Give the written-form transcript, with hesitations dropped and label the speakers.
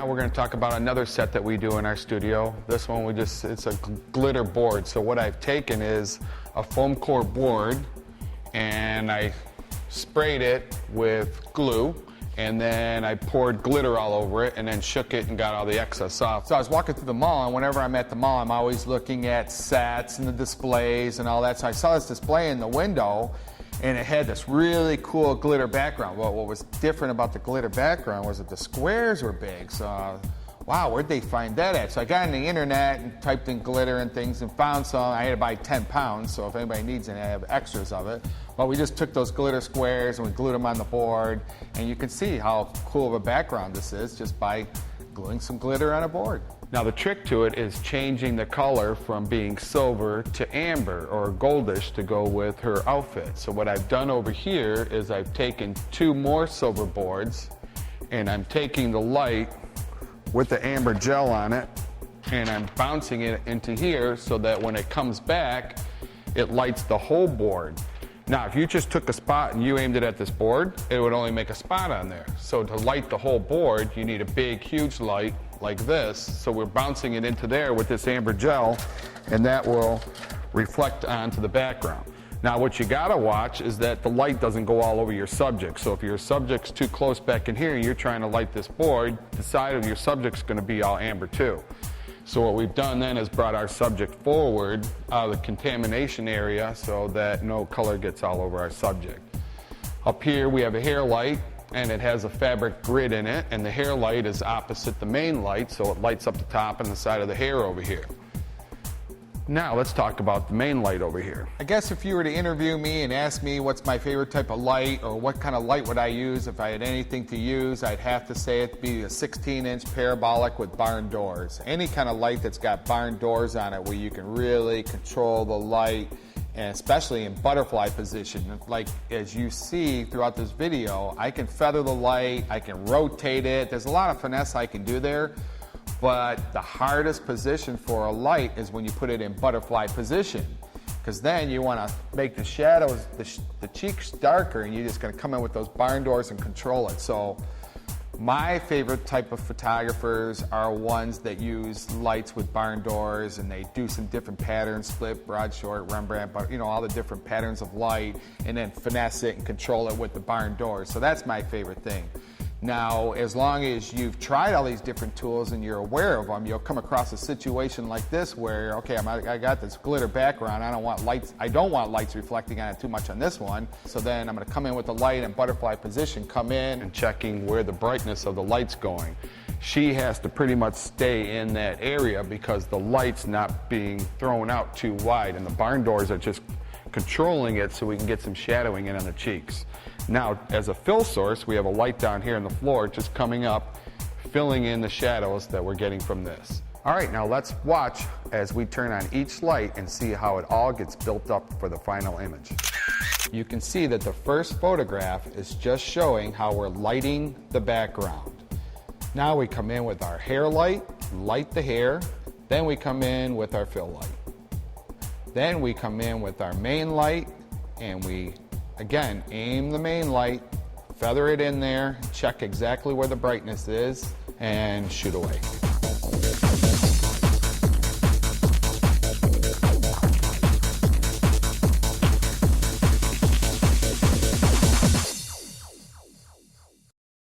Speaker 1: Now we're going to talk about another set that we do in our studio. This one it's a glitter board. So what I've taken is a foam core board and I sprayed it with glue, and then I poured glitter all over it and then shook it and got all the excess off. So I was walking through the mall, and whenever I'm at the mall, I'm always looking at sets and the displays and all that. So I saw this display in the window, and it had this really cool glitter background. Well, what was different about the glitter background was that the squares were big. So, wow, where'd they find that at? So I got on the internet and typed in glitter and things and found some. I had to buy 10 pounds, so if anybody needs any, I have extras of it. But we just took those glitter squares and we glued them on the board, and you can see how cool of a background this is just by gluing some glitter on a board. Now the trick to it is changing the color from being silver to amber or goldish to go with her outfit. So what I've done over here is I've taken 2 more silver boards, and I'm taking the light with the amber gel on it, and I'm bouncing it into here so that when it comes back, it lights the whole board. Now, if you just took a spot and you aimed it at this board, it would only make a spot on there. So to light the whole board, you need a big, huge light like this. So we're bouncing it into there with this amber gel, and that will reflect onto the background. Now, what you gotta watch is that the light doesn't go all over your subject. So if your subject's too close back in here and you're trying to light this board, the side of your subject's gonna be all amber too. So what we've done then is brought our subject forward out of the contamination area so that no color gets all over our subject. Up here we have a hair light, and it has a fabric grid in it, and the hair light is opposite the main light, so it lights up the top and the side of the hair over here. Now let's talk about the main light over here. I guess if you were to interview me and ask me what's my favorite type of light or what kind of light would I use if I had anything to use, I'd have to say it'd be a 16-inch parabolic with barn doors. Any kind of light that's got barn doors on it where you can really control the light, and especially in butterfly position. Like as you see throughout this video, I can feather the light, I can rotate it. There's a lot of finesse I can do there. But the hardest position for a light is when you put it in butterfly position, because then you want to make the shadows, the cheeks darker, and you're just going to come in with those barn doors and control it. So my favorite type of photographers are ones that use lights with barn doors, and they do some different patterns, split, broad, short, Rembrandt, but you know, all the different patterns of light, and then finesse it and control it with the barn doors. So that's my favorite thing. Now, as long as you've tried all these different tools and you're aware of them, you'll come across a situation like this where, okay, I got this glitter background, I don't want lights reflecting on it too much on this one, so then I'm going to come in with the light and butterfly position, come in and checking where the brightness of the light's going. She has to pretty much stay in that area because the light's not being thrown out too wide, and the barn doors are just controlling it so we can get some shadowing in on the cheeks. Now, as a fill source, we have a light down here on the floor just coming up, filling in the shadows that we're getting from this. All right, now let's watch as we turn on each light and see how it all gets built up for the final image. You can see that the first photograph is just showing how we're lighting the background. Now we come in with our hair light, light the hair, then we come in with our fill light. Then we come in with our main light, and we again aim the main light, feather it in there, check exactly where the brightness is, and shoot away.